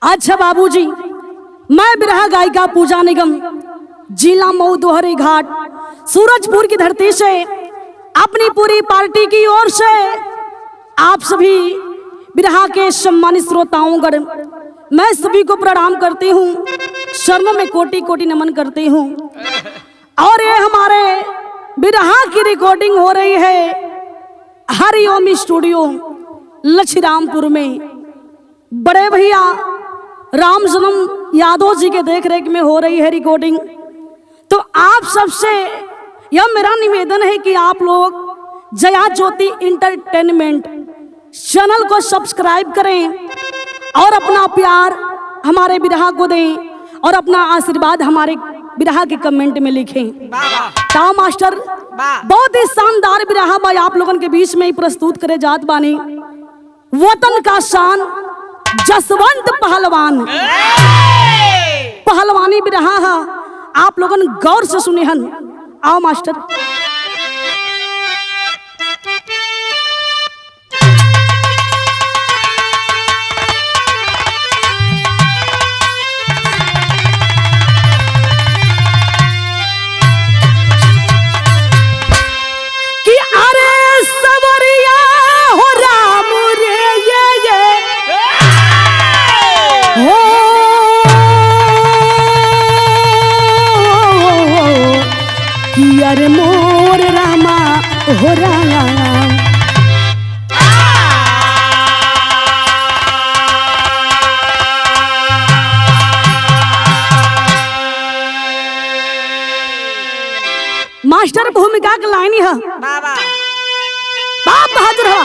अच्छा बाबूजी, मैं बिरहा गायिका पूजा निगम, जिला मऊ दोहरी घाट, सूरजपुर की धरती से अपनी पूरी पार्टी की ओर से आप सभी बिरहा के सम्मानित श्रोताओं गण मैं सभी को प्रणाम करती हूँ, शरणों में कोटि कोटि नमन करती हूँ। और ये हमारे बिरहा की रिकॉर्डिंग हो रही है हरिओम स्टूडियो लक्ष्मीरामपुर में। बड़े भैया राम जन्म यादव जी के देख रेख में हो रही है रिकॉर्डिंग। तो आप सबसे यह मेरा निवेदन है कि आप लोग जया ज्योति इंटरटेनमेंट चैनल को सब्सक्राइब करें और अपना प्यार हमारे बिरहा को दें और अपना आशीर्वाद हमारे बिरहा के कमेंट में लिखें। ताऊ मास्टर बहुत ही शानदार बिरहा भाई आप लोगन के बीच में ही प्रस्तुत करे जात बानी। वतन का शान जसवंत पहलवान, पहलवानी बिरहा है, आप लोगन गौर से सुने हन। आओ मास्टर। अरे मोर रामा हो राम, मास्टर भूमिका का लाइन है बाबा बाप बहादुर है।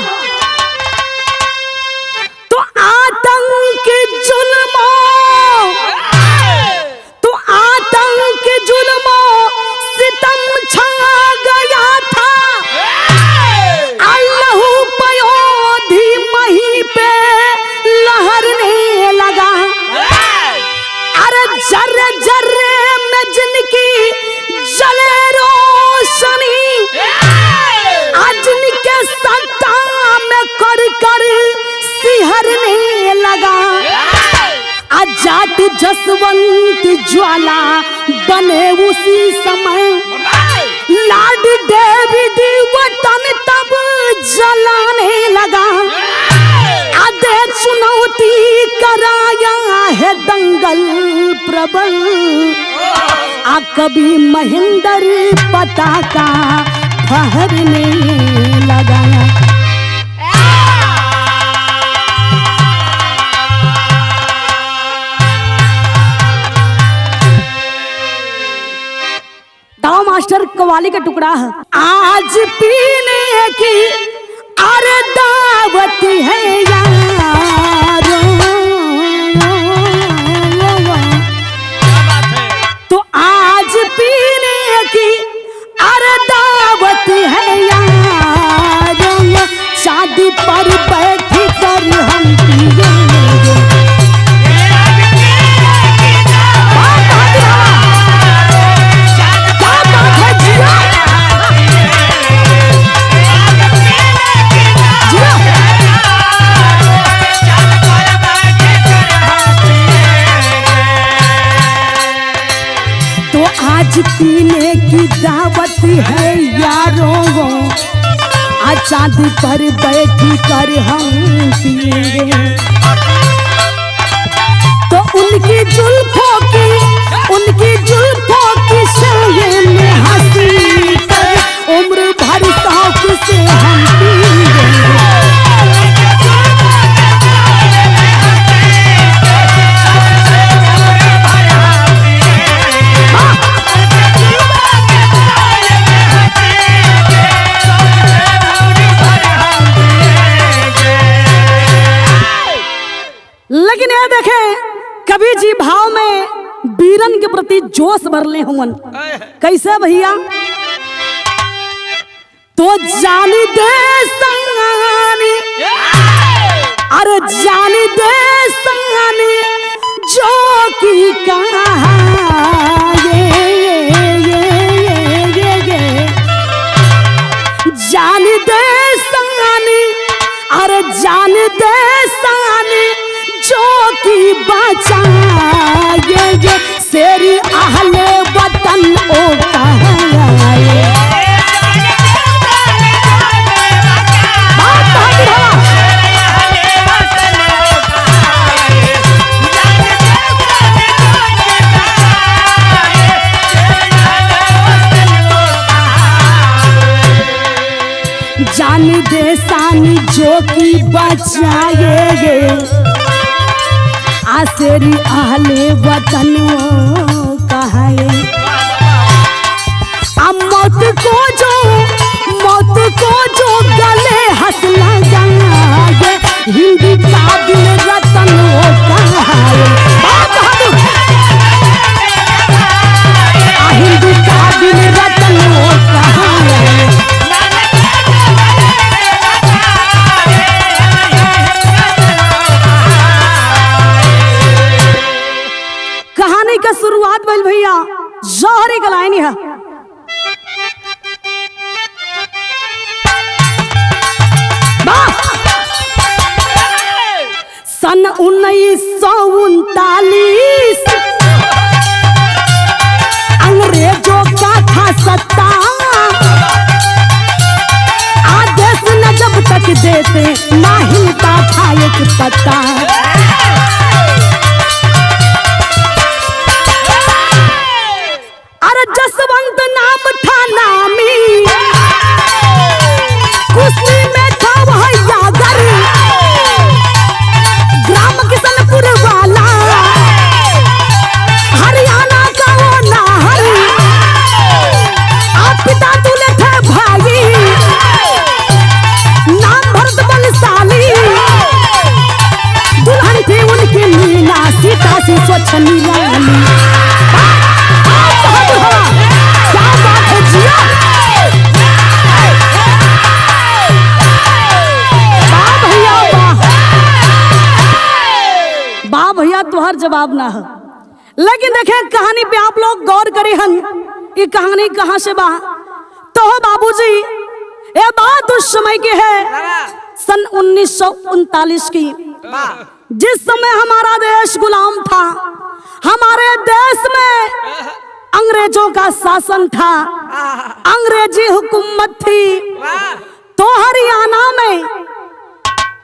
तो आतंक जुल्मों, तो आतंक जुल्मों सितम छा गया था, अल्लाहू पयोधी मही पे लहरने लगा। अरे जर्रे जर्रे में जिनकी जले रोशनी, अजन के सत्ता में कर कर सिहरने लगा। जाट जसवंत ज्वाला बने उसी समय, लॉर्ड डेविड वतन तब जलाने लगा। आधे चुनौती कराया है दंगल प्रबल, कभी महेंद्र पताका फहरने लगा। मास्टर कवाली का टुकड़ा है। आज पीने की अरे दावत है यारो, तो आज पीने की अरे दावत है यारो, शादी पर बैठ कर हम पिएंगे। आज पीने की दावत है यारों, आज चांदी पर बैठ कर हम पिएंगे। तो उनकी जुल्फों की साये में हंसी कर उम्र भर शौक से हम पिएंगे। लेकिन ये देखें कवि जी भाव में वीरन के प्रति जोश भरले हुवन। कैसे भैया? तो जानी दे संगानी, अरे जानी दे संगानी जो की कहा जान दे संगानी, अरे जान दे संगानी जो की की बचाएंगे शेरी अहले वतन ओ कहाए। जान दे सानी जो की बचाएंगे आसेरी अहले वतन वो कहाए। अब मौत को जो गले हंस लगाए हिंदी काबिल रतन वो कहाए। हिंदी काबिल रतन वो कहाए। कहानी का शुरुआत भइल भैया जौहरी गलायनी है। सन 1939 अंग्रेजों का था सत्ता। आदेश न जब तक देते ना हिलता था एक पत्ता। अरे जसवंत नाम था नामी कुश्ती में था वह यागर। ग्राम किशनपुर वाला हरियाणा का वो नाहर। आप पिता दूल्हे थे भाई नाम भरत बलशाली। दुल्हन थी उनकी मीना सीता सी स्वच्छ निराली। क्या बात है जिया। वाह भैया तुहर जवाब ना है। लेकिन देखे कहानी पे आप लोग गौर करे हन ये कहानी कहाँ से बा। तो बाबूजी ये बात उस समय की है सन 1939 की जिस समय हमारा देश गुलाम था। हमारे देश में अंग्रेजों का शासन था। अंग्रेजी हुकूमत थी। तो हरियाणा में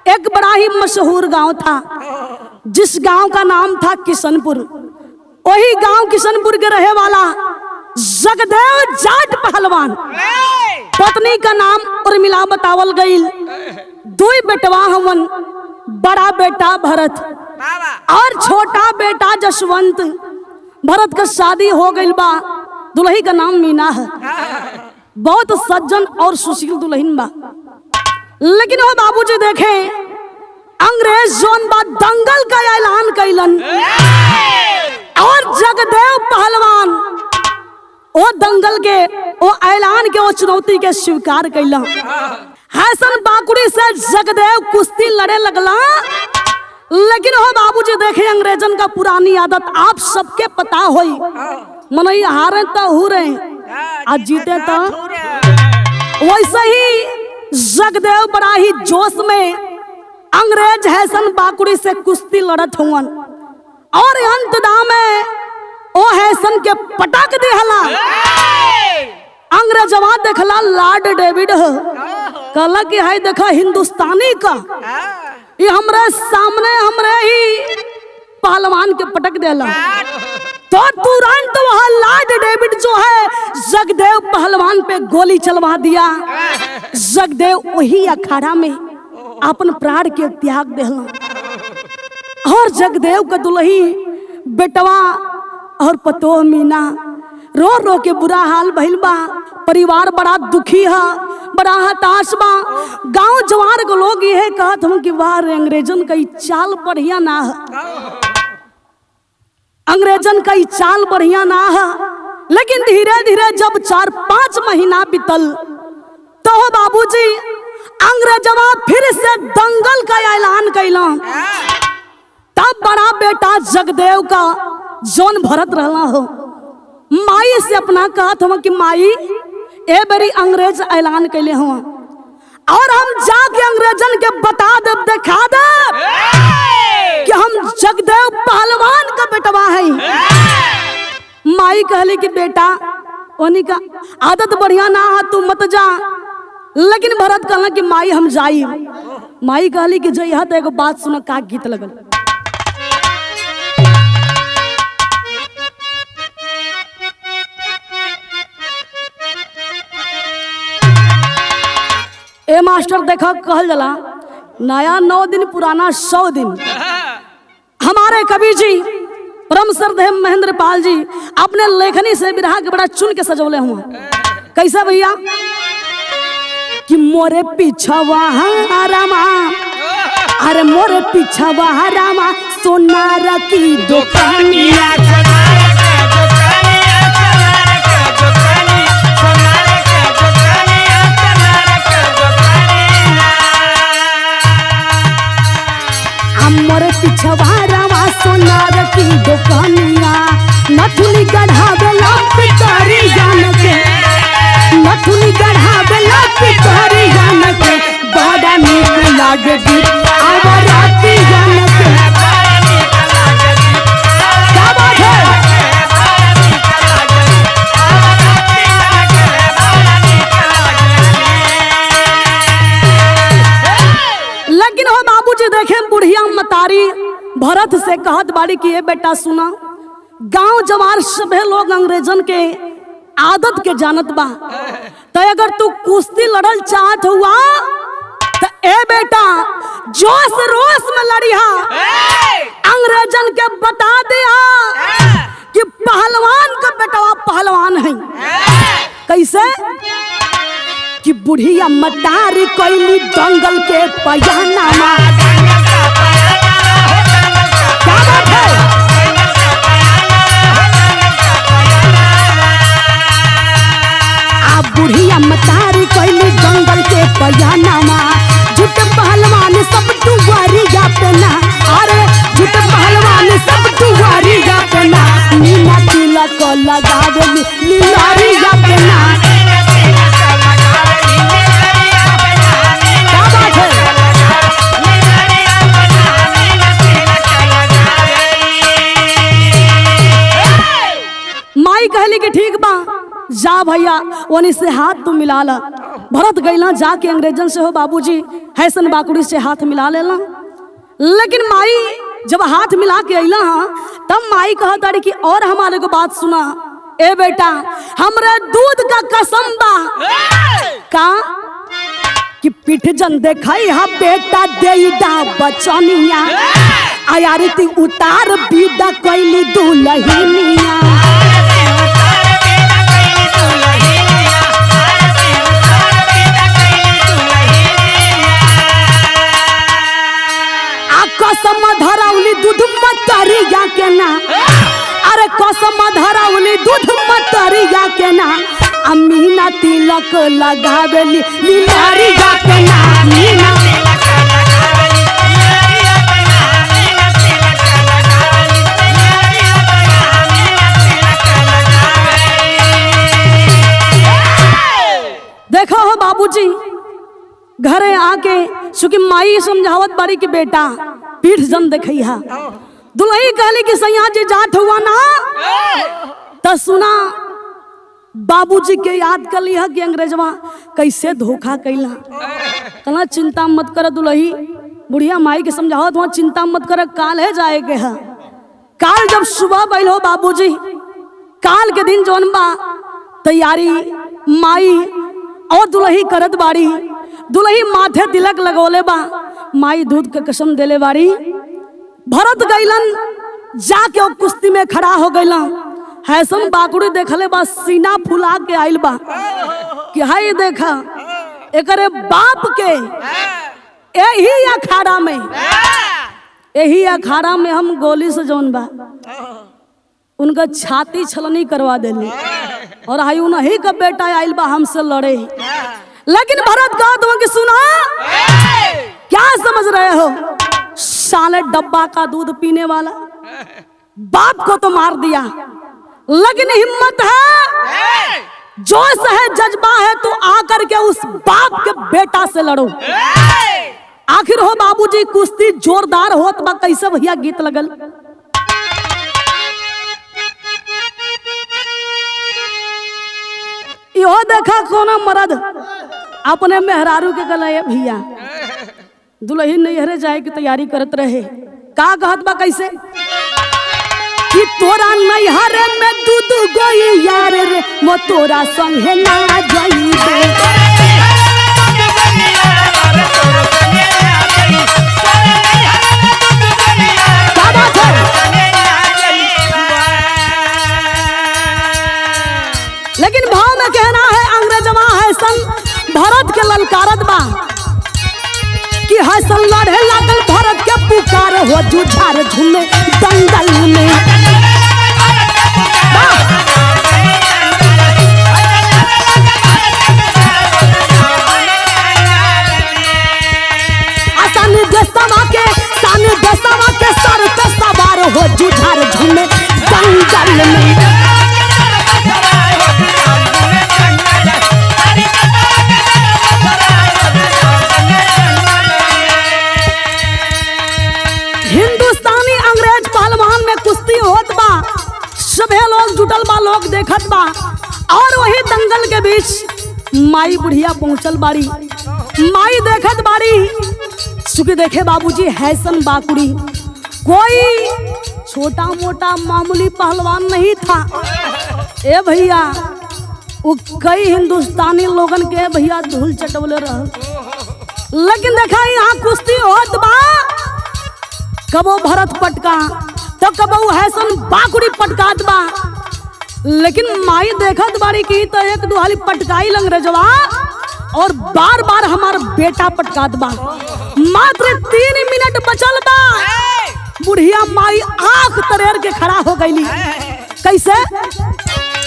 एक बड़ा ही मशहूर गांव था जिस गांव का नाम था किशनपुर। वही गांव किशनपुर के रहे वाला जगदेव जाट पहलवान पत्नी का नाम उर्मिला बतावल गईल। दो बेटवा हवन बड़ा बेटा भरत और छोटा बेटा जसवंत। भरत का शादी हो गई बा। दुल्ही का नाम मीना है। बहुत सज्जन और सुशील दुल्हन बा। लेकिन वो बाबूजी देखे अंग्रेज जोन बा दंगल का ऐलान कैलन और जगदेव पहलवान वो दंगल के वो ऐलान के वो चुनौती के स्वीकार कैला। हसन बाकुड़ी से जगदेव कुश्ती लड़े लगला। लेकिन हो बाबूजी देखे अंग्रेजन का पुरानी आदत आप सबके पता होई मनई हारे तो हो रहे आज जीते तो वैसे ही जगदेव बड़ा ही जोश में अंग्रेज हसन बाकुड़ी से कुश्ती लड़त हुवन और अंतदा में ओ हसन के पटक दिहला। अंग्रेजवा देखला लॉर्ड डेविड कहला कि है देखा हिंदुस्तानी का ये हमरे सामने हमरे ही पहलवान के पटक देला। तो तुरंत वह लॉर्ड डेविड जो है जगदेव पहलवान पे गोली चलवा दिया। जगदेव वही अखाड़ा में अपन प्राण के त्याग देला और जगदेव का दुल्ही बेटवा और पतो मीना रो रो के बुरा हाल भइल बा। परिवार बड़ा दुखी है बड़ा हताश बा। गांव जवार के लोग ये कहत हम कि वाह अंग्रेजन का चाल बढ़िया ना है। अंग्रेजन का चाल बढ़िया ना है। लेकिन धीरे धीरे जब 4-5 महीना बीतल तो बाबूजी अंग्रेजवा फिर से दंगल का ऐलान कैला। तब बड़ा बेटा जगदेव का जोन भरत रहला हो माई से अपना कहत हम कि माई ए बड़ी अंग्रेज ऐलान कैले हो और हम जाके अंग्रेजन के बता दे दिखा दे कि हम जगदेव पहलवान का बेटवा है। माई कहली कि बेटा ओनी का आदत बढ़िया ना है, तू मत जा। लेकिन भरत कहला कि माई हम जाई। माई कहली कि जइहा तो एगो बात सुन, का गीत लगल। ए मास्टर देखा कहल जला नया 9 दिन पुराना 100 दिन। हमारे कवि जी परम श्रद्धेय महेंद्र पाल जी अपने लेखनी से बिरहा के बड़ा चुन के सजौले हुआ। कैसा भैया कि मोरे पिछवा रामा, अरे मोरे पिछवा रामा सोनार की दुकानिया। मोरे पिछवा रामा सोनार की दुकानिया। नथुनी गढ़ावेला पितारी जान के, नथुनी गढ़ावेला पितारी जान के। बड़ा नीक लागे गीत आवराती जान के। क्या बात है? लेकिन हो बाबूजी देखे बुढ़िया मतारी भरत से कहत बाड़ी कि ये बेटा सुना, गांव जवार सभे लोग अंग्रेजन के आदत के जानत बा, तो अगर तू कुश्ती लड़ल चाहत हुआ तो ए बेटा जोश रोश में लड़िहा। अंग्रेजन के बता दिया कि पहलवान का बेटा पहलवान है। कैसे कि बुढ़िया मतारी कोइली दंगल के पयानामा। क्या बात है? आप बुढ़िया मतारी कोइली दंगल के पयानामा। झूठ पहलवान सब दुआरिया पे ना, अरे झूठ पहलवान सब दुआरिया पे ना। नीना तिलक लगावेली लीलारिया पे ना। माई कहली कि ठीक बा जा भैया ओनी से हाथ तू मिला ला। भरत गईला जाके अंग्रेजन से हो बाबूजी हैसन बाकुड़ी से हाथ मिला लेला। लेकिन माई जब हाथ मिला के अइला तब माई कहता कि और हमारे को बात सुना। ए बेटा हमरे दूध का कसम बा का कि पीठ जन देखाई हा बेटा देईदा बचनिया। आयारती उतार बीदा कोइली दुलहिनिया। कसम धराउली दूध मतरिया के ना, अरे कसम धराउली दूध मतरिया के ना। अमीना तिलक लगावेली लीलारिया के ना। मीना देखो हो बाबूजी घरे आके चूंकि माई समझावत बारी कि बेटा पीठ जन देखैहा। दुल्ही कहली कि सैया जी जाट हुआ ना तो सुना बाबूजी के याद कर लिया कि अंग्रेजवा कैसे धोखा कैला। कहला चिंता मत कर दुल्ही, बुढ़िया माई के समझावत वहाँ चिंता मत कर, काल है जाएगे है। काल जब सुबह बैल हो बाबूजी, काल के दिन जौन बा तैयारी माई और दुल्ही करत बाड़ी। दुल्ही माथे तिलक लगोले बा, माई दूध के कसम देले बाड़ी। भरत गईलन जाके और कुश्ती में खड़ा हो गईलन। हैसन बाकुड़ी देखले बा सीना फुला के आइल बा कि हाय देखा एकरे बाप के यही अखाड़ा में हम गोली से जौन बा उनका छाती छलनी करवा देली और हाई उन्हीं का बेटा आइल बा हमसे लड़े। लेकिन भरत कहत हो कि सुना क्या समझ रहे हो, साले डब्बा का दूध पीने वाला बाप को तो मार दिया, लेकिन हिम्मत है, जोश है, जज्बा है तो आकर के उस बाप के बेटा से लड़ो। आखिर हो बाबूजी कुश्ती जोरदार होत बा। कैसे भैया गीत लगल, यो देखा कोना मर्द अपने मेहरारू के गला ये भैया दुल्हन नैहरे जाए की तैयारी करत रहे। का कहत बा कैसे कि तोरा नैहरे में दूध गोई यार रे वो तोरा संगे ना जाई रे। लेकिन भाव में कहना है अंग्रेजवा है सन भारत के ललकारत बा कि है सन लड़े लागल भारत के पुकार हो जुझार झूमे दंगल में। आसान दस्तवा के सर पे सवार हो जुझार झूमे दंगल में। हिंदुस्तानी अंग्रेज पहलवान में कुश्ती होत बा, सभे लोग जुटल बा, लोग देखत बा। और वही दंगल के बीच माई बुढ़िया पहुंचल बाड़ी। माई देखत बाड़ी, सुखी देखे बाबूजी हैसन बाकुड़ी कोई छोटा मोटा मामूली पहलवान नहीं था। ए भैया वो कई हिंदुस्तानी लोगन के भैया धूल चटवले रहल। लेकिन देखा यहाँ कुश्ती होत बा, कबो भरत पटका तो कबो हैसन बाकुड़ी पटकात बा। लेकिन माई देखत बाड़ी की तो एक दुहाली पटकाई अंग्रेजवा और बार बार हमार बेटा पटकात बा। मात्र 3 मिनट बचल बा, बुढ़िया माई आंख तरेर के खड़ा हो गईली। कैसे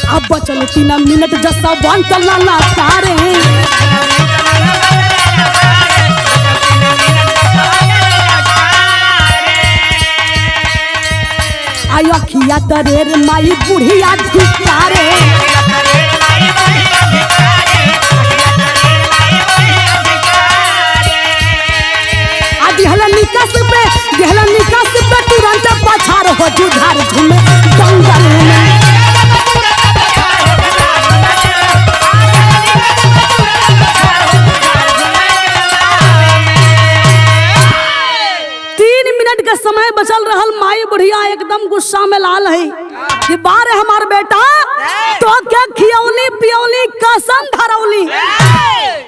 अब बचल 3 मिनट जैसा बन चलना ना तारे अखिया तरेर माई बुढ़िया धिकारे। दिहला निकास पे तुरंत पछार हो जुझार झूमे दंगल में। 3 मिनट का समय बचल रहल। माई बुढ़िया एकदम गुस्सा में लाल है कि बारे हमार बेटा तो क्या खियौली पियौली कसम धरौली,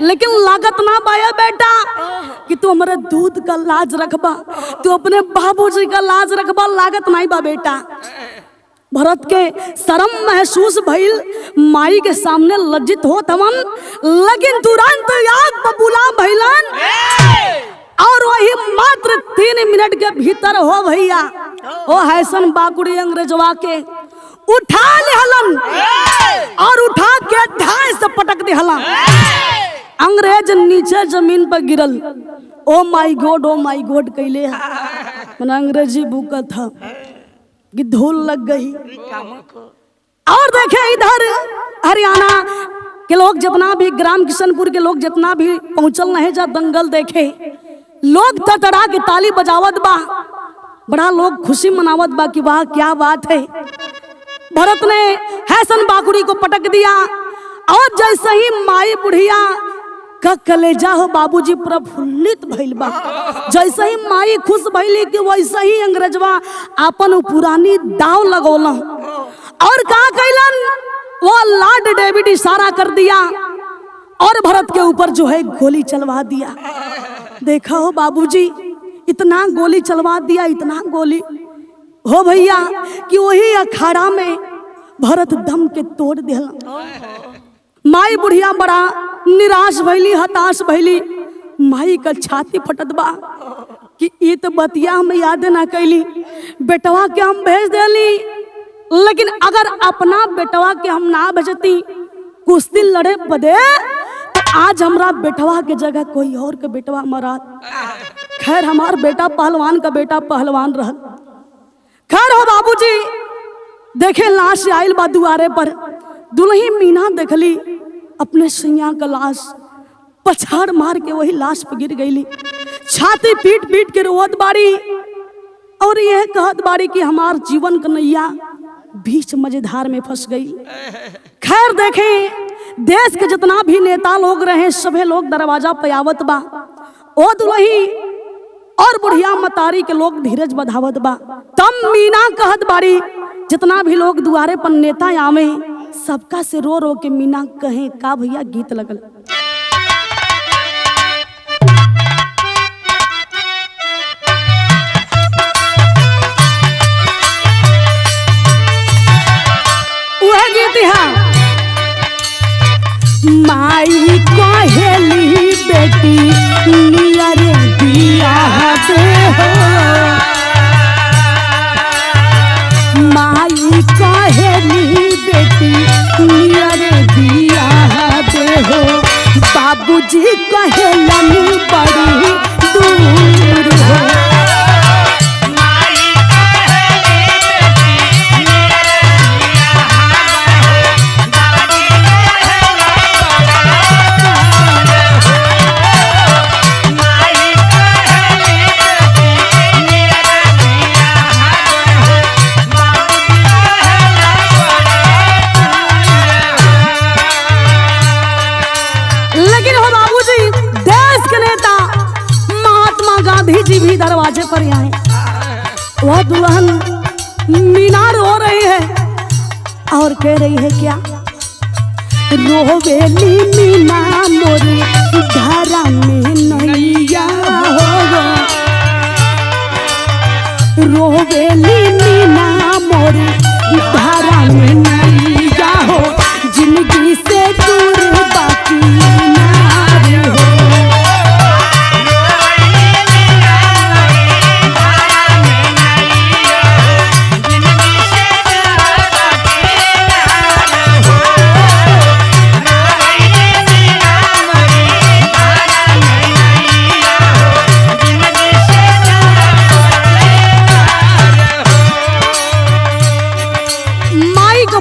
लेकिन लागत ना पाया बेटा कि तू हमारे दूध का लाज रखबा, तू अपने बाबूजी का लाज रखबा, लागत नहीं बा बेटा। भरत के शर्म महसूस भइल, माई के सामने लज्जित हो तमन, लेकिन तुरंत याद बबूला भइलन और वही मात्र 3 मिनट के भीतर हो भैया वो हैसन बाकुड़ी अंग्रेजवा के उठा लेहलन और उठा के ढाई से पटक देहलन। अंग्रेज नीचे जमीन पर गिरल। ओ माय गॉड कैले मन अंग्रेजी बुका था कि धूल लग गई। और देखे इधर हरियाणा के लोग जितना भी, ग्राम किशनपुर के लोग जितना भी पहुंचल नहीं जा दंगल देखे, लोग तड़तड़ा के ताली बजावत बा, बड़ा लोग खुशी मनावत बा कि वाह क्या बात है। भरत ने हैसन बाकुड़ी को पटक दिया और जैसे ही माई बुढ़िया का कलेजा हो बाबूजी प्रफुल्लित भइल बा। जैसे ही माई खुश भइली कि वैसे ही अंग्रेजवा अपन पुरानी दाव लगौला और का कैलन, वो लॉर्ड डेविड इशारा कर दिया और भरत के ऊपर जो है गोली चलवा दिया। देखा हो बाबूजी, इतना गोली चलवा दिया, इतना गोली हो भैया कि वही अखाड़ा में भरत दम के तोड़ दिला। माई बुढ़िया बड़ा निराश भइली, हताश भइली। माई का छाती फटत बा कि ये तो बतिया हम याद ना कैली, बेटवा के हम भेज देली, लेकिन अगर अपना बेटवा के हम ना भेजती कुश्ती लड़े बदे तो आज हमरा बेटवा के जगह कोई और के बेटवा मरा। खैर हमार बेटा पहलवान का बेटा पहलवान रह। खैर हो बाबूजी, देखे लाश आयल बा दुआरे पर। दुल्ही मीना देखली अपने सैया का लाश, पछाड़ मार के वही लाश पे गिर गईली। छाती पीट पीट के रोवत बाड़ी और यह कहत बाड़ी कि हमार जीवन कन्हैया बीच मजेदार में फंस गई। खैर देखें, देश के जितना भी नेता लोग रहे सभी लोग दरवाजा पे आवत बा। ओ दुल्ही और बुढ़िया मतारी के लोग धीरज बधावत बा। तब मीना कहत बाड़ी, जितना भी लोग दुआरे पर नेता आवे सबका से रो रो के मीना कहे का भैया गीत लगल। वह गीत है, माई कहेली बेटी नियर बियाह दे हो, माई कहेली बेटी नियर बियाह दे हो, बाबूजी कहेलन बड़ी दूर हो। गांधी जी भी दरवाजे पर आए। वह दुल्हन मीना रो रही है और कह रही है क्या, रोवेली मीना मोरी धारा में नैया हो, रोवेली मीना मोरी धारा में नैया हो, जिंदगी से दूर बाकी नारी हो।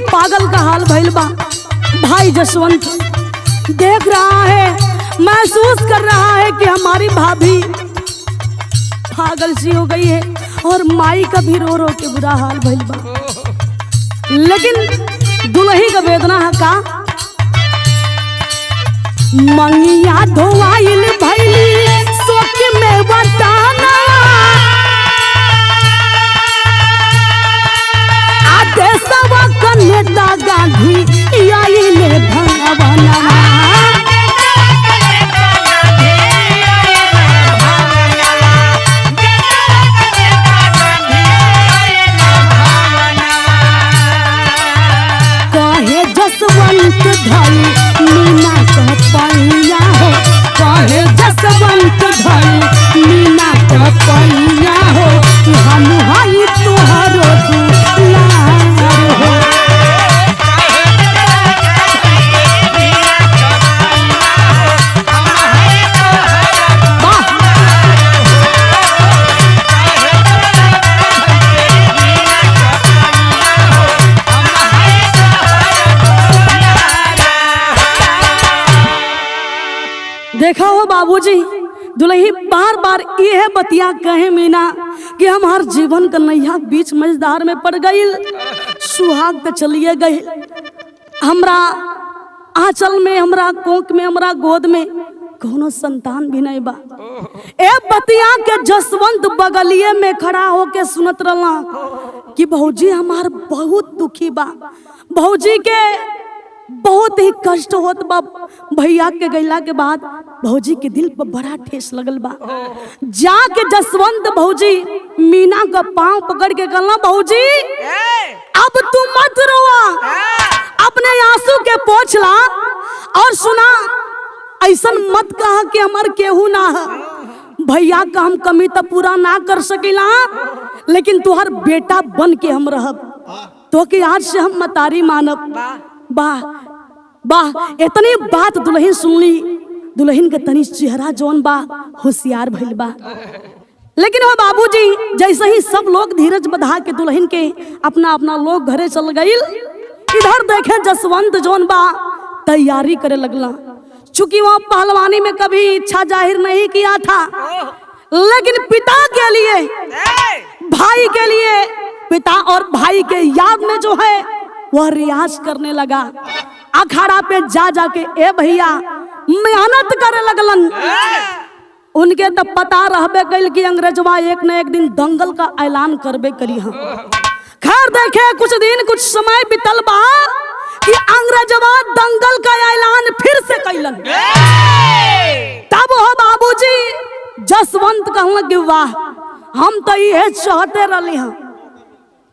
पागल का हाल भइल बा। भाई जसवंत देख रहा है, महसूस कर रहा है कि हमारी भाभी पागल सी हो गई है और माई का भी रो रो के बुरा हाल भइल बा। लेकिन दुल्ही का वेदना है का, मंगिया धोवाइल भइली सोच में बताना, देशवा का नेता गांधी आइले भगवाना, कहे जसवंत धई मीना का पैया हो, कहे जसवंत धई मीना का पैया हो, हम हाई तुहरो देखा हो बाबूजी, दुल्ही बार बार यह बतिया कहे मीना कि हमार जीवन का नैया बीच मझधार में पड़ गई, सुहाग तो चलिए गई, हमरा आंचल में, हमरा कोख में, हमरा गोद में कोनो संतान भी नहीं बा। ए बतिया के जसवंत बगलिए में खड़ा होके सुनत रहला कि भौजी हमार बहुत दुखी बा, भौजी के बहुत ही कष्ट होत बा, भैया के गैला के बाद भौजी के दिल पर बड़ा ठेस लगल बा। जाके जसवंत भौजी मीना का पांव पकड़ के कहला, भौजी अब तू मत रोवा, अपने आंसू के पोंछ ला और सुना, ऐसन मत कहा कि हमार केहू ना है, भैया का हम कमी तो पूरा ना कर सकेला, लेकिन तुहार बेटा बन के हम रहब, तो कि आज से हम मतारी मानब। वाह वाह, इतनी बात दुल्हन सुनली, दुल्हन के तनी चेहरा जौन बा होशियार भइल बा। लेकिन वो बाबूजी जैसे ही सब लोग धीरज बधा के दुल्हन के अपना अपना लोग घरे चल गईल, इधर देखे जसवंत जौन बा तैयारी करे लगला। चूंकि वह पहलवानी में कभी इच्छा जाहिर नहीं किया था, लेकिन पिता के लिए, भाई के लिए, पिता और भाई के याद में जो है वह रियाज करने लगा। अखाड़ा पे जा जाके ए भैया मेहनत करे लगलन। उनके तो पता रहबे कल कि अंग्रेजवा एक न एक दिन दंगल का ऐलान करबे करी। हम खैर देखे कुछ दिन कुछ समय बीतल बा कि अंग्रेजवा दंगल का ऐलान फिर से कैलन। तब हो बाबूजी जसवंत कहलन कि वाह हम तो ये चाहते रही हैं,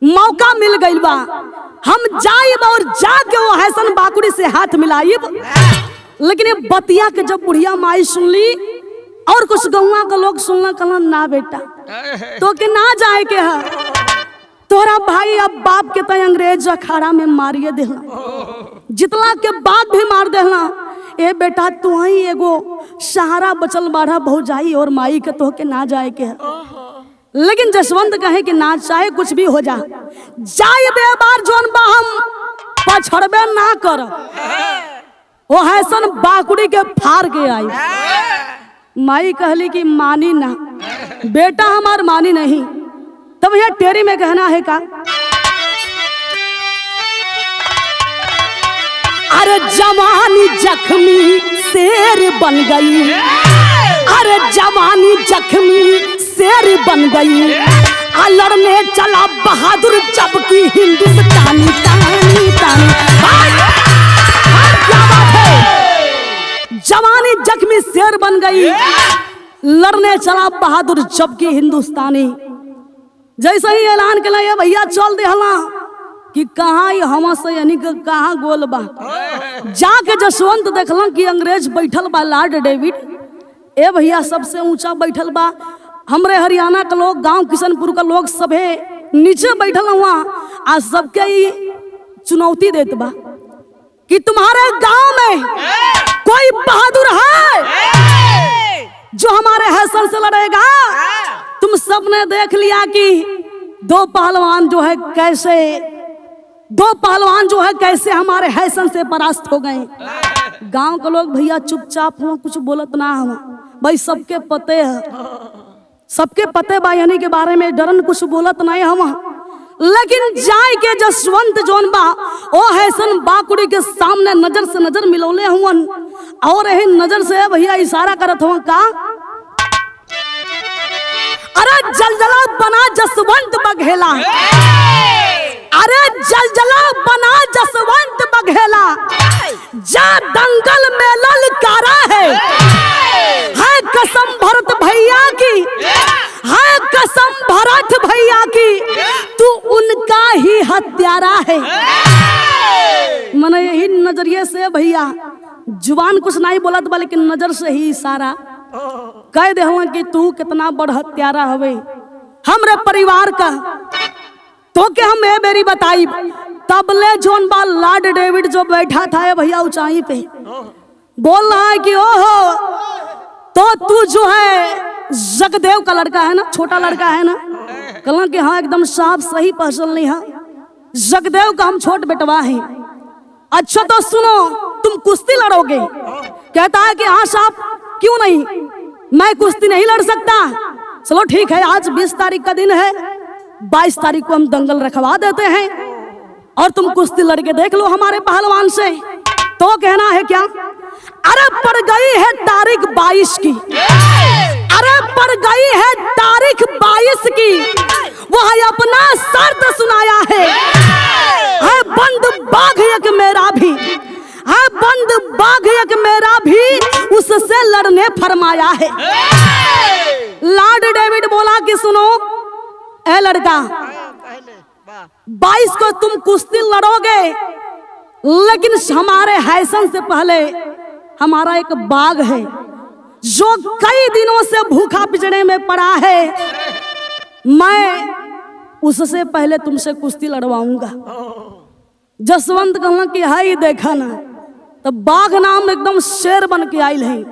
मौका मिल गई बा, हम जाइब और जाके वो हैसन बाकुड़ी से हाथ मिलाइब। लेकिन ये बतिया के जब बुढ़िया माई सुन ली और कुछ गौवा के लोग सुनना कहलन ना बेटा तो के ना जाए के है, तोरा भाई अब बाप के तय अंग्रेज अखाड़ा में मारिए देहला, जितला के बाद भी मार देहला। ए बेटा तू ही एगो सहारा बचल बाढ़ा भौजाई और माई के तो के ना जाए के है। लेकिन जसवंत कहे कि ना चाहे कुछ भी हो जा, जाए बे बार जोन बा हम पछड़बे ना कर। वो हैसन बाकुड़ी के फाड़ के आई। माई कहली कि मानी ना बेटा हमार मानी नहीं। तब यह टेरी में कहना है का, अरे जवानी जख्मी शेर बन गई, अरे जवानी जख्मी शेर बन गई, लड़ने चला बहादुर जबकि हिंदुस्तानी तानी तानी। क्या बात है, जवानी जख्मी शेर बन गई, लड़ने चला बहादुर जबकि हिंदुस्तानी। जैसे ही ऐलान के लिए भैया चल देहला कि कहाँ हम से यानी कहाँ गोल बा। जाके जसवंत देखल कि अंग्रेज बैठल बा लॉर्ड डेविड। ए भैया सबसे ऊंचा बैठल बा। हमरे हरियाणा के लोग, गांव किशनपुर के लोग सभे नीचे बैठल हुआ। आज सबके चुनौती देत बा कि तुम्हारे गांव में कोई बहादुर है जो हमारे हैसन से लड़ेगा। तुम सबने देख लिया कि दो पहलवान जो है कैसे हमारे हैसन से परास्त हो गए। गांव के लोग भैया चुपचाप हुआ, कुछ बोलत ना हुआ। भाई सबके पते है, सबके पते बा यानी के बारे में डरन कुछ बोलत नहीं हम। लेकिन जाय के जसवंत जोन बा ओ हैसन बाकुड़ी के सामने नजर से नजर मिलौले हुवन और यही नजर से भैया इशारा करत हुआ का, अरे जलजला बना जसवंत बघेला, अरे जलजला बना जसवंत बघेला, जा दंगल में ललकारा है कसम भरत भैया की, है कसम भरत भैया की, तू उनका ही हत्यारा है। मैंने यही नजरिए से भैया जुबान कुछ नहीं बोलत बा, लेकिन नजर से ही इशारा कह दे कि तू कितना बड़ हत्यारा हवे हमरे परिवार का, तो के हम ए बेरी बताई। तबले जोन बा लॉर्ड डेविड जो बैठा था भैया ऊंचाई पे बोल रहा है कि ओहो तो तू जो है जगदेव का लड़का है ना, छोटा लड़का है ना। कहला कि हाँ एकदम साफ सही पहचान नहीं है, जगदेव का हम छोट बेटवा है। अच्छा तो सुनो तुम कुश्ती लड़ोगे? कहता है कि हाँ साहब क्यों नहीं, मैं कुश्ती नहीं लड़ सकता। चलो ठीक है, आज 20 तारीख का दिन है, 22 तारीख को हम दंगल रखवा देते हैं और तुम कुश्ती लड़के देख लो हमारे पहलवान से। तो कहना है क्या, अरे पड़ गई है तारीख 22 की, अरे पड़ गई है तारीख 22 की, वह अपना शर्त सुनाया है बंद बाघ एक मेरा भी, है बंद बाघ एक मेरा भी, उससे लड़ने फरमाया है। लॉर्ड डेविड बोला कि सुनो ए लड़का, 22 को तुम कुश्ती लड़ोगे, लेकिन हमारे हैसन से पहले हमारा एक बाघ है जो कई दिनों से भूखा पिछड़े में पड़ा है, मैं उससे पहले तुमसे कुश्ती लड़वाऊंगा। जसवंत कहला कि हाई देखा ना, तो बाघ नाम एकदम शेर बन के आयल है।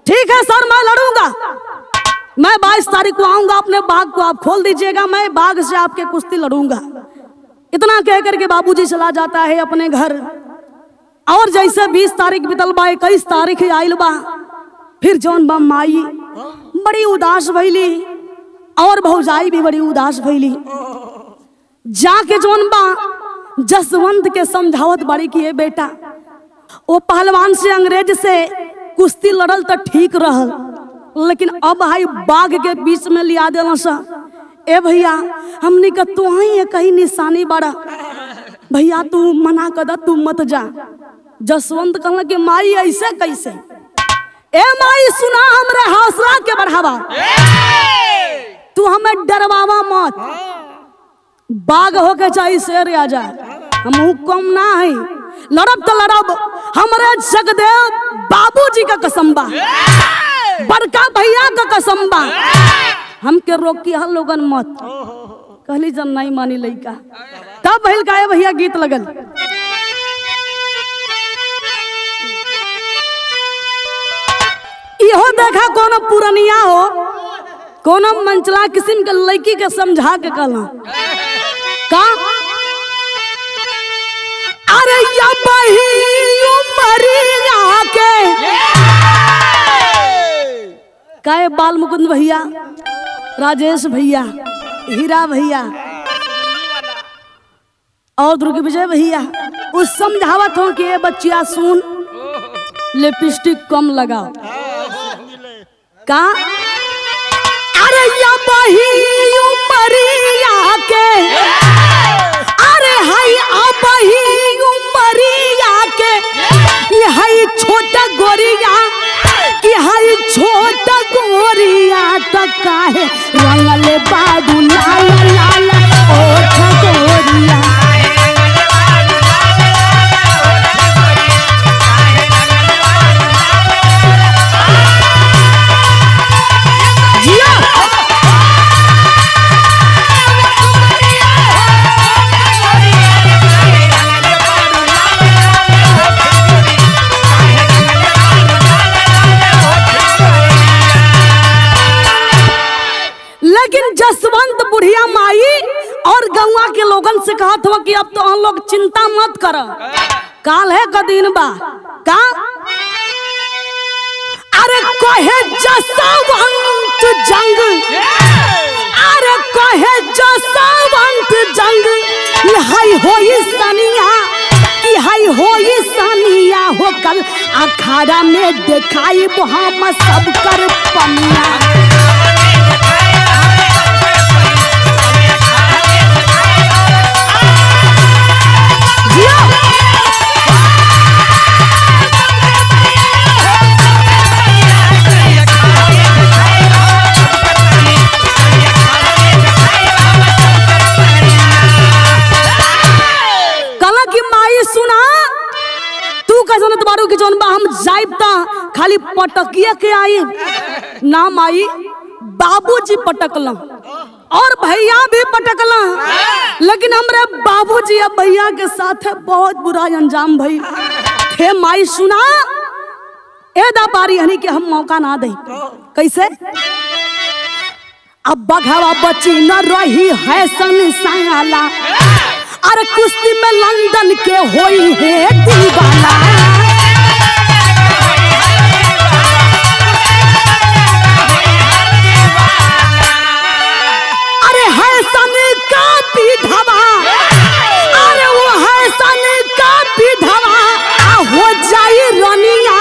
ठीक है सर मैं लड़ूंगा, मैं 22 तारीख को आऊंगा, अपने बाघ को आप खोल दीजिएगा, मैं बाघ से आपके कुश्ती लड़ूंगा। इतना कह करके बाबूजी चला जाता है अपने घर। और जैसे 20 तारीख बीतल बा, 21 तारीख आयल बा, फिर जौन बा माई बड़ी उदास भइली और भौजाई भी बड़ी उदास भइली। जाके जोन बा जसवंत के समझावत बड़ी कि बेटा वो पहलवान से अंग्रेज से कुश्ती लड़ल तो ठीक रहल, लेकिन अब हाई बाघ के बीच में लिया देना सा। ए भैया हमने का तू ही कहीं निशानी बड़ा भैया, तू मना कर, तू मत जा। जसवंत कहला कि माई ऐसे कैसे? ए माई सुना हमरे हौसला के बढ़ावा, तू हमें डरवावा मत। बाघ होके चाहे शेर आ जाए, हम कम ना है, लड़ब तो लड़ब। हमारे जगदेव बाबूजी का कसम बा, बड़का भैया का कसम बा, हमके रोकी हर लोगन मत। कहली जन नहीं मानी लइका, तब भइल का भैया गीत लगल। इहो देखा कोनो पुरनिया हो, कोनो मंचला किस्म के लड़की के समझा के कहला का अरे या बही उमरिया के काहे बाल मुकुंद भैया, राजेश भैया, हीरा भैया और दुर्ग विजय भैया उस समझावत हो कि ये बच्चिया सुन, लिपस्टिक कम लगाओ। का अरे या बही उमरिया के, अरे हाय अबही उमरिया के, ये हाय छोटा गोरिया, कि हाय छोटा गोरिया तो काहे रंगले बाबू लाल लाल ओठ गोरिया। लेकिन जसवंत बुढ़िया माई और गौवा के लोगन से कहत हो कि अब तो हम लोग चिंता मत कर, काल है का दिन बा। का अरे कहे जसवंत जंग, अरे कहे जसवंत जंग, हाय होई सनिया, कि हाय होई सनिया हो कल अखाड़ा में दिखाई हम सब कर पनिया। हम जाइब ता खाली पटकिए के आई ना माई, बाबूजी पटकला और भैया भी पटकला, लेकिन हमरे बाबूजी अब भैया के साथ है बहुत बुरा अंजाम भई थे। माई सुना ए दा बारी हनी के हम मौका ना दे। कैसे? अब बघावा बची न रही है संसाला, अरे कुश्ती में लंदन के होई है दीवाना। अरे है सन का पीढ़वा, अरे वो है सन का पीढ़वा, हो जाई रोनिया,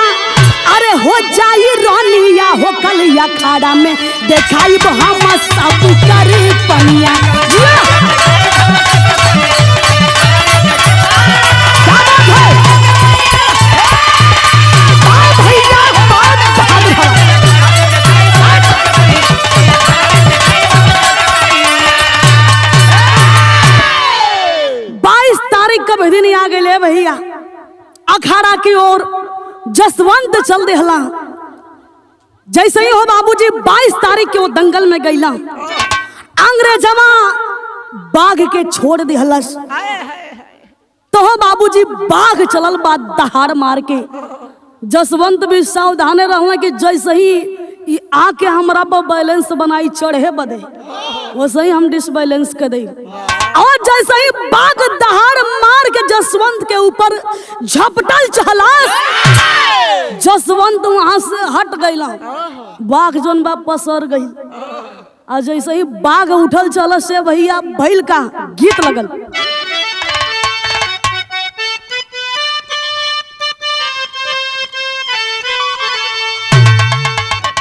अरे हो जाई रोनिया हो कल अखाड़ा में दिखाई हम सब करे पनिया। भैया अखाड़ा की ओर जसवंत चल देहला। जैसे ही हो बाबूजी 22 तारीख के वो दंगल में गईला, अंग्रेजवा बाघ के छोड़ दिहलस। तो हो बाबूजी बाघ चलल बाद दहाड़ मार के। जसवंत भी सावधान रहना कि जैसे ही आके हमरा पर बैलेंस बनाई चढ़े बदे, वैसे ही हम डिसबैलेंस कर दे। और जैसे ही बाघ दहाड़ मार के जसवंत के ऊपर झपटल चहलास, जसवंत वहां से हट गईला, बाघ जोन बा पसर गई। आ जैसे ही बाघ उठल चल से भैया भैल का गीत लगल।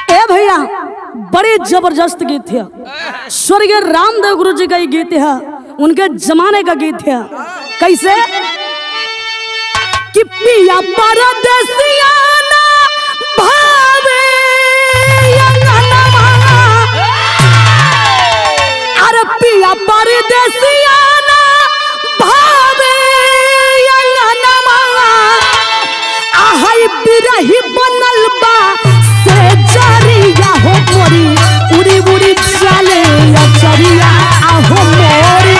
ए भैया बड़े जबरदस्त गीत है, स्वर्गीय रामदेव गुरु जी का ये गीत है, उनके जमाने का गीत है। कैसे कि पिया परदेसिया ना भावे अंगनमा, अरे पिया परदेसिया ना भावे अंगनमा, आहई बिरही बनल बा से जरिया हो मोरी, उड़ी उड़ी चले चरिया आहो मोरी।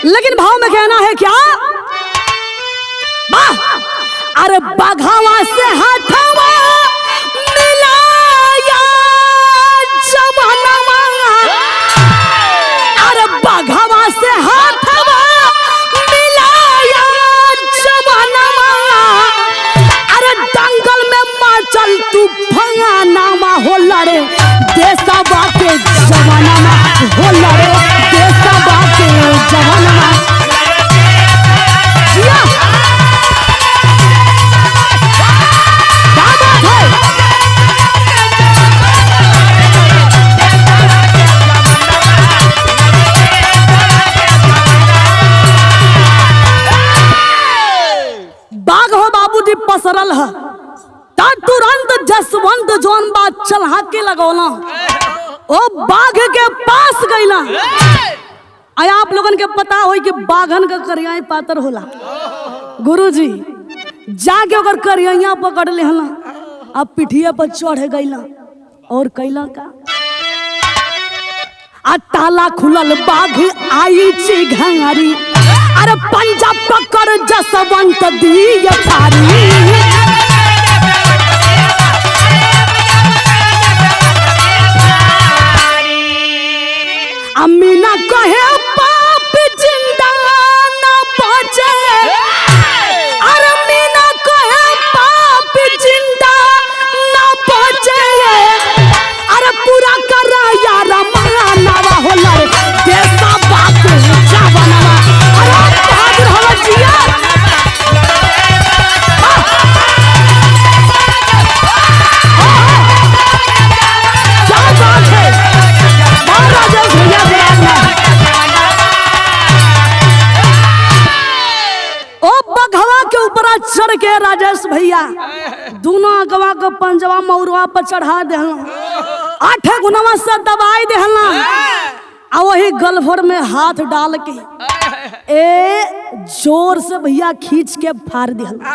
लेकिन भाव में कहना है क्या, अरे बाघावा से हाथवा मिलाया जवानमा, अरे बाघावा से हाथवा मिलाया जवानमा, अरे दंगल में मचल तूफानमा हो लड़े देशवा के जवानमा, हो लड़े देशवा के जवानमा। बाघ हो बाबूजी पसरल है, ता तुरंत जसवंत जोन बात चलहा के लगौला, ओ बाघ के पास गईला। आया आप लोगन के पता होई कि बाघन का करिया पातर होला। गुरुजी जाके ओकर करिया पकड़ लेहला, अब पिठिया पर चढ़ गईला और कैला का, आ ताला खुलल बाघ आई ची घंगारी, अरे पंजा पकड़ जसवंत दिए थारी। अमीना कहे पाप जिंदा ना बचे, अरे मीना कहे पाप जिंदा ना बचे, अरे पूरा कर यार मानवा हो लड़ देसा बात जवानवा। अरे बहादुर हो जिया, क्या बात है राजेश भैया। ओ बघवा के ऊपर चढ़ के राजेश भैया दोनों अगवा के पंजवा मौरवा पर चढ़ा देहला, 8 गुनवा से दबाई देहला, आ वही गलफर में हाथ डाल के ए जोर से भैया खींच के फाड़ दिहला।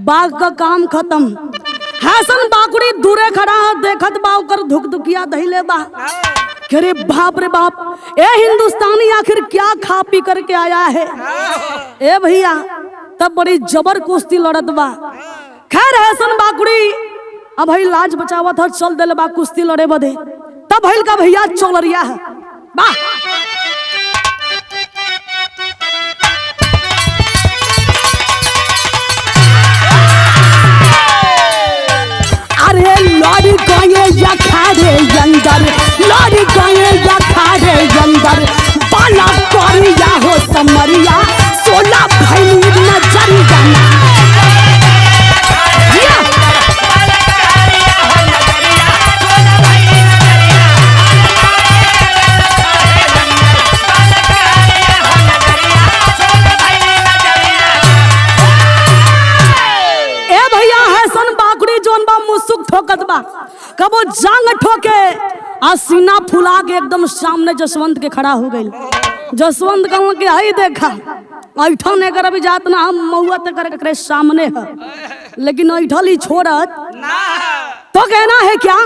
बाघ का काम खत्म। हसन बाकुड़ी दूरे खड़ा देखत बा, ओकर धुकधुकिया धइले बा। अरे बाप रे बाप, ए हिंदुस्तानी आखिर क्या खा पी करके आया है। ए भैया तब बड़ी जबर कुश्ती लड़त बा। खैर हसन बाकुड़ी अब भाई लाज बचावत है, चल दिल बा कुश्ती लड़े बदे। तब भैल का भैया चौलरिया है बा। अरे लड़ी गए या खारे अंदर, लड़ी गए या खारे अंदर, बाला करिया हो समरिया, 16 भैली नजर जाना। ठोकत बा, कबो जांग ठोके आ सीना फुला के एकदम सामने जसवंत के खड़ा हो गई। जसवंत कहूँ कि हई देखा ऐठन एकर अभी जात ना, हम महुआ तक करे सामने है, लेकिन ऐठल ही छोड़त तो कहना है क्या।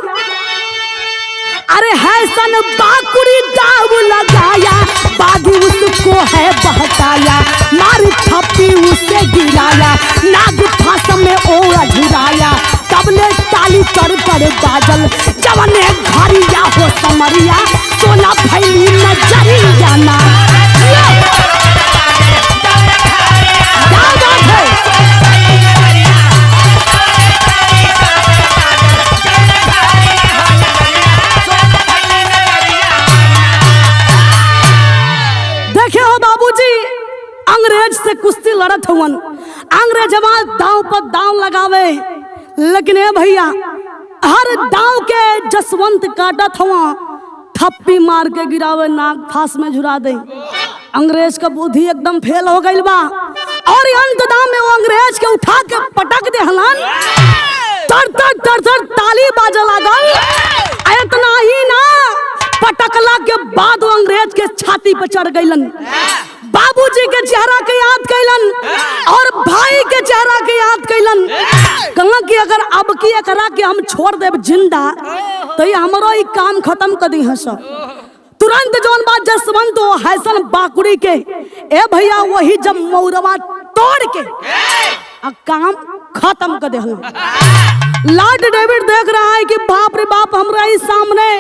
अरे है सन बाकुड़ी दाव लगाया, बागी उसको है बहकाया, मारी थप्पी उसे गिराया, नाग फांस में ओ अझुराया, तबले ताली कर कर बाजल, जवने घरिया हो समरिया, सोना भैली नजरिया ना। क्या बात है? देखे हो बाबूजी, अंग्रेज से कुश्ती लड़त हुवन, अंग्रेजवा दांव पर दांव लगावे, लेकिन ए भैया हर दांव के जसवंत काटत हुआ, थप्पी मार के गिरावे, नाग फांस में झुरा दे। अंग्रेज का बुद्धि एकदम फेल हो गई बा, और अंत दाम में वो अंग्रेज के उठा के पटक दे हलन, तर तर तर तर ताली बाजे लागल। इतना ही ना, पटकला के बाद वो अंग्रेज के छाती पर चढ़ गईलन, बाबूजी के चेहरा के याद कैलन और भाई के चेहरा के याद कैलन। कहा कि अगर अब की एकरा के हम छोड़ देब जिंदा तो ये हमारो ही काम खत्म कर दी हस। तुरंत जौन बात जसवंत वो हैसन बाकुड़ी के ए भैया वही जब मौरवा तोड़ के काम खत्म कर दे। लॉर्ड डेविड देख रहा है कि बाप रे बाप हमरा ही सामने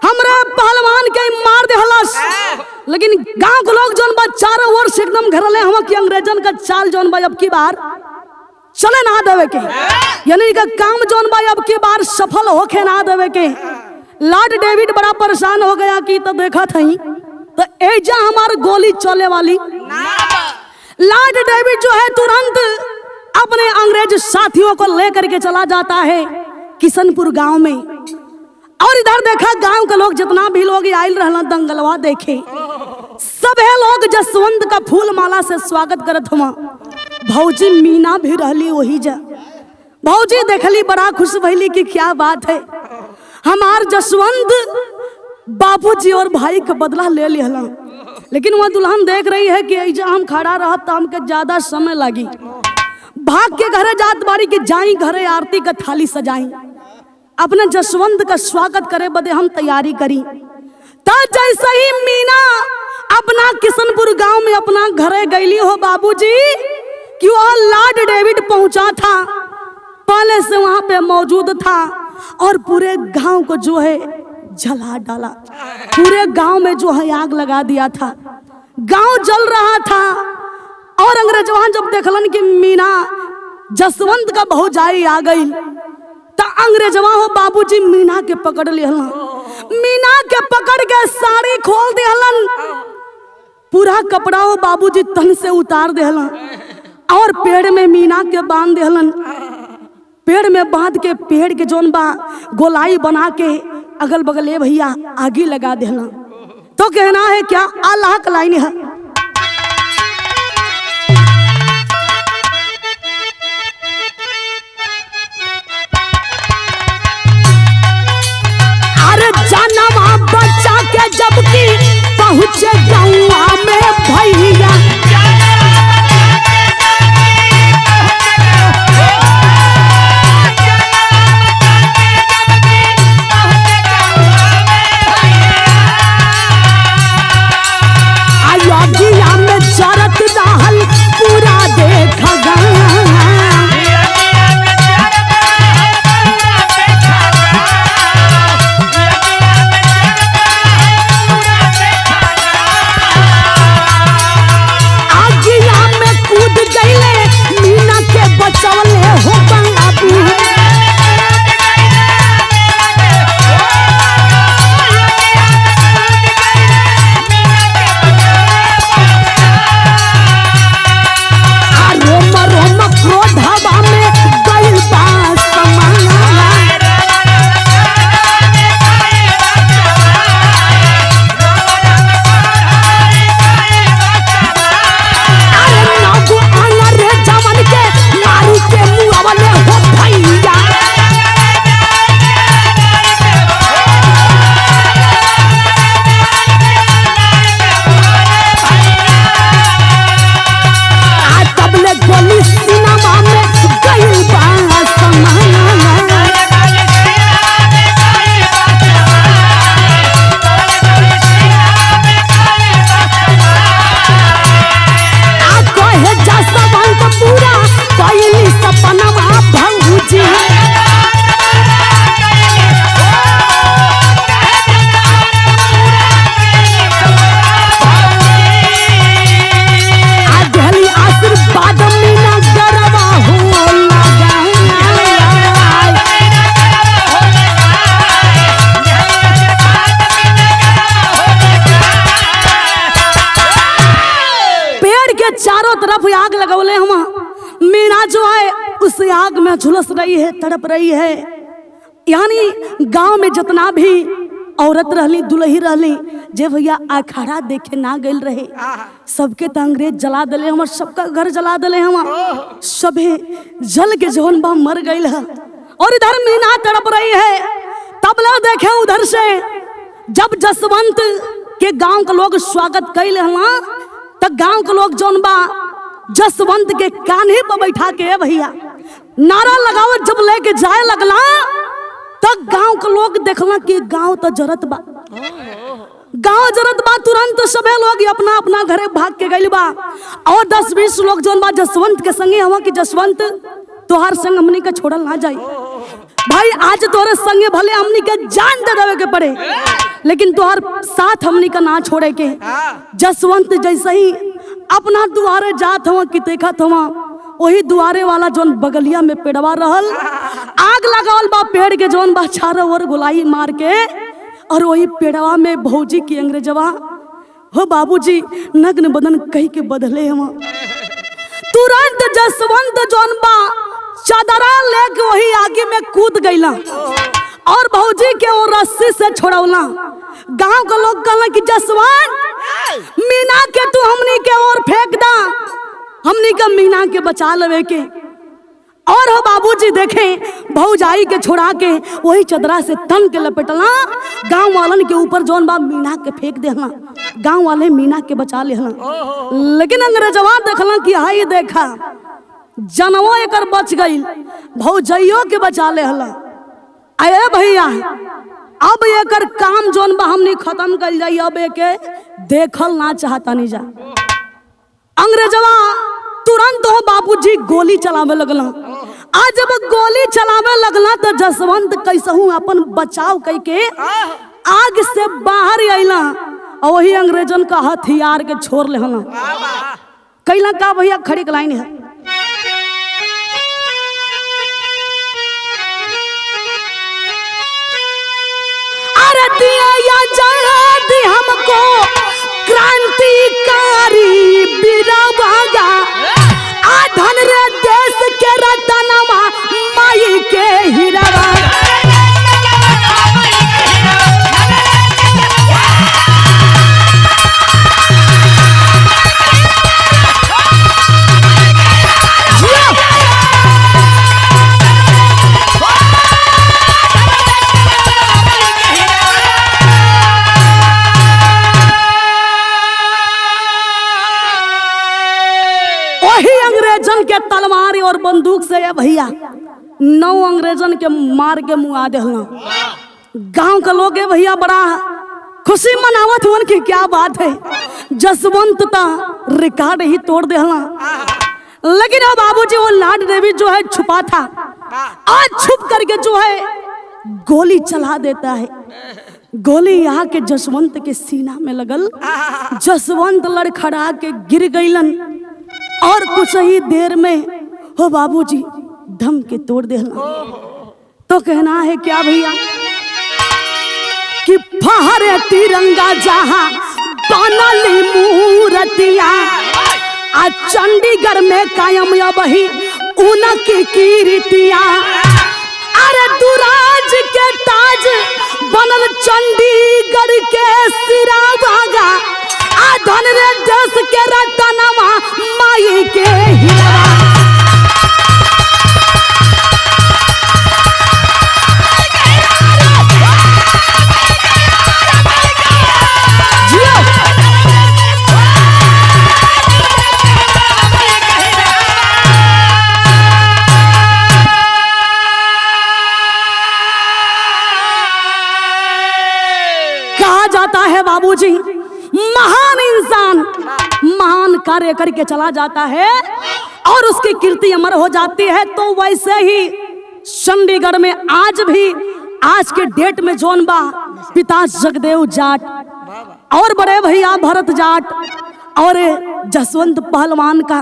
हमरा पहलवान के मार दे हलस, लेकिन गांव के लोग जौन बा चारों ओर से एकदम घरले हम कि अंग्रेजन का चाल जौन बा अब की बार चले ना देवे के, यानी का काम जौन बा अब की बार सफल होके ना देवे के। लॉर्ड डेविड बड़ा परेशान हो गया कि तो देखा थी तो एजा हमार गोली चले वाली। लॉर्ड डेविड जो है तुरंत अपने अंग्रेज साथियों को लेकर के चला जाता है किशनपुर गांव में, और इधर देखा गांव के लोग जितना भी लोग आयल रहना दंगलवा देखे, सभी लोग जसवंत का फूल माला से स्वागत करत हुआ। भौजी मीना भी रहली वही जा, भौजी देखली बड़ा खुश भइली कि क्या बात है, हमार जसवंत बाबूजी और भाई का बदला ले लिया। लेकिन वह दुल्हन देख रही है कि ऐजा हम खड़ा रह तो हमके ज्यादा समय लगी, भाग के घरे जात बारी कि जाई घरे आरती का थाली सजाई, अपने जसवंत का स्वागत करे बदे हम तैयारी करी। तो जैसे ही मीना अपना किशनपुर गांव में अपना घरे गईली हो बाबूजी कि वह लॉर्ड डेविड पहुंचा था, पहले से वहां पे मौजूद था और पूरे गांव को जो है जला डाला, पूरे गांव में जो है आग लगा दिया था, गांव जल रहा था। और अंग्रेजवान जब देखलन कि मीना जसवंत का भौजाई आ गई तो अंग्रेजवा हो बाबूजी मीना के पकड़ लिहलन, मीना के पकड़ के साड़ी खोल दिहलन, पूरा कपड़ा हो बाबूजी तन से उतार दिहलन और पेड़ में मीना के बांध दिहलन। पेड़ में बांध के पेड़ के जोन बा गोलाई बना के अगल बगल ए भैया आगी लगा दिहलन। तो कहना है क्या अल्लाह का लाइन है, जानवा बच्चा के जबकि पहुँचे गौआ में भैया, अयोध्या में जरत रहल पूरा देखा तरफ आग लगौले हम। मीना जो है उस आग में झुलस रही है, तड़प रही है। यानी गांव में जितना भी औरत रहली, दुल्ही रहली, जे भैया अखाड़ा देखे ना गइल रहे, सबके तो अंग्रेज जला दिले हम, सबका घर जला दिले हम, सभे जल के जौन बा मर गइल है। और इधर मीना तड़प रही है। तब लोग देखे उधर से जब जसवंत के गांव के लोग स्वागत कैले हला, तो गांव के लोग जौन बा जसवंत के कान्हे पर बैठा के भैया नारा लगावत जब लेके जाए लगला, तो गांव के लोग देखला कि गांव तो जरत बा, गांव जरत बा। तुरंत सबे लोग अपना अपना घरे भाग के गइल बा। और 10-20 लोग जौन बा जसवंत के संगे हवा कि जसवंत तोहार संग हमनी के छोड़ल ना जाई भाई, आज तोरे संगे भले हमनी के जान दे देवे के पड़े, लेकिन तोहार साथ हमनी का ना छोड़े के। जसवंत जैसे ही अपना दुआरे जात हवा कि देखत हवा, वही दुआरे वाला जौन बगलिया में पेड़वा रहल, आग लगावल बा पेड़ के जौन बा चारों ओर गोलाई मार के। और वही पेड़वा में भौजी की अंग्रेजवा हो बाबूजी नग्न बदन कही के बदले हवा। तुरंत जसवंत जौन बा चादरा लेके वही आगे में कूद गईला और भौजी के वो रस्सी से छोड़ौला। गांव के लोग कहला कि जसवंत मीना के तू हमनी के ओर फेंक दा, हमनी का मीना के बचा लेवे के। और हो बाबूजी देखे भौजाई के छोड़ा के वही चदरा से तन के लपेटला, गांव वालन के ऊपर जौन बा मीना के फेंक देहला। गांव वाले मीना के बचा लेहला, लेकिन अंग्रेजवा देखला कि हाय देखा जनवो एकर बच गई, भौजाइयों के बचा लेहला। अरे भैया अब एकर काम जौन बा हमनी खत्म कर जाई, अब एके देखल ना चाहता नहीं जा। अंग्रेजवा तुरंत हो बाबूजी गोली चलावे लगला। आज जब गोली चलावे लगला तो जसवंत कैसहू अपन बचाव करके आग से बाहर आइला और वही अंग्रेजन का हथियार के छोड़ लेहला। कैला का भैया, खड़ी लाइन है। अरे दिया या जहादी हमको क्रांतिकारी बिरवागा, आधन रे देश के रतनवा माई के हिरवा। के तलवार और बंदूक से भैया 9 अंग्रेजन के मार के मुआ देहला। गांव के लोग भैया बड़ा खुशी मनावत हुन की क्या बात है, जसवंत ता रिकॉर्ड ही तोड़ देहला। लेकिन अब बाबूजी वो लाड देवी जो है छुपा था, आज छुप करके जो है गोली चला देता है। गोली यहाँ के जसवंत के सीना में लगल, जसवंत लड़खड़ा के गिर गईलन और कुछ ही देर में हो बाबूजी धम के तोड़ देला। तो कहना है क्या भैया कि फहरे तिरंगा जहां बनली मूर्तिया, आज चंडीगढ़ में कायम वही उनकी कीर्तिया। अरे दुराज के ताज बनल चंडीगढ़ के सिरावागा, आधन रे देश के रतनवा माई के हिरवा। कहा जाता है बाबूजी महान इंसान महान कार्य करके चला जाता है और उसकी कीर्ति अमर हो जाती है। तो वैसे ही चंडीगढ़ में आज भी आज के डेट में जौन बा पिता जगदेव जाट और बड़े भैया भरत जाट और जसवंत पहलवान का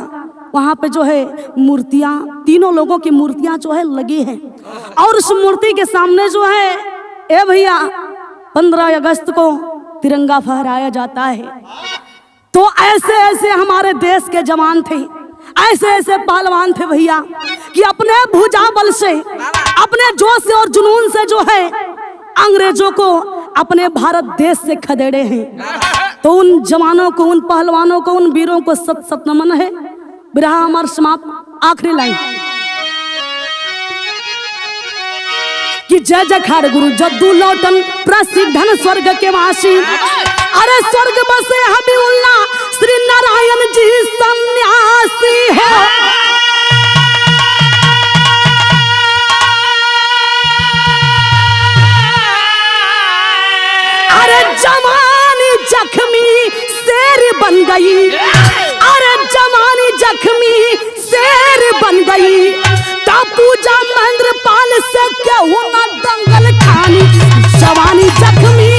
वहाँ पे जो है मूर्तियाँ, तीनों लोगों की मूर्तियाँ जो है लगी हैं। और उस मूर्ति के सामने जो है ए भैया 15 अगस्त को तिरंगा फहराया जाता है। तो ऐसे ऐसे हमारे देश के जवान थे ऐसे ऐसे पहलवान थे भैया कि अपने भुजा बल से, अपने जोश से और जुनून से जो है अंग्रेजों को अपने भारत देश से खदेड़े हैं। तो उन जवानों को, उन पहलवानों को, उन वीरों को सत सत नमन है। बिरहा हमार समाप्त। आखिरी लाइन कि जय जयकार गुरु जद्दू लौटन प्रसिद्धन स्वर्ग के वासी। अरे स्वर्ग बसे हबीबुल्लाह श्री नारायण जी सन्यासी हो। अरे जवानी जख्मी शेर बन गई, अरे जवानी जख्मी शेर बन गई। पूजा महेंद्र पाल से क्या होना दंगल खानी, जवानी जख्मी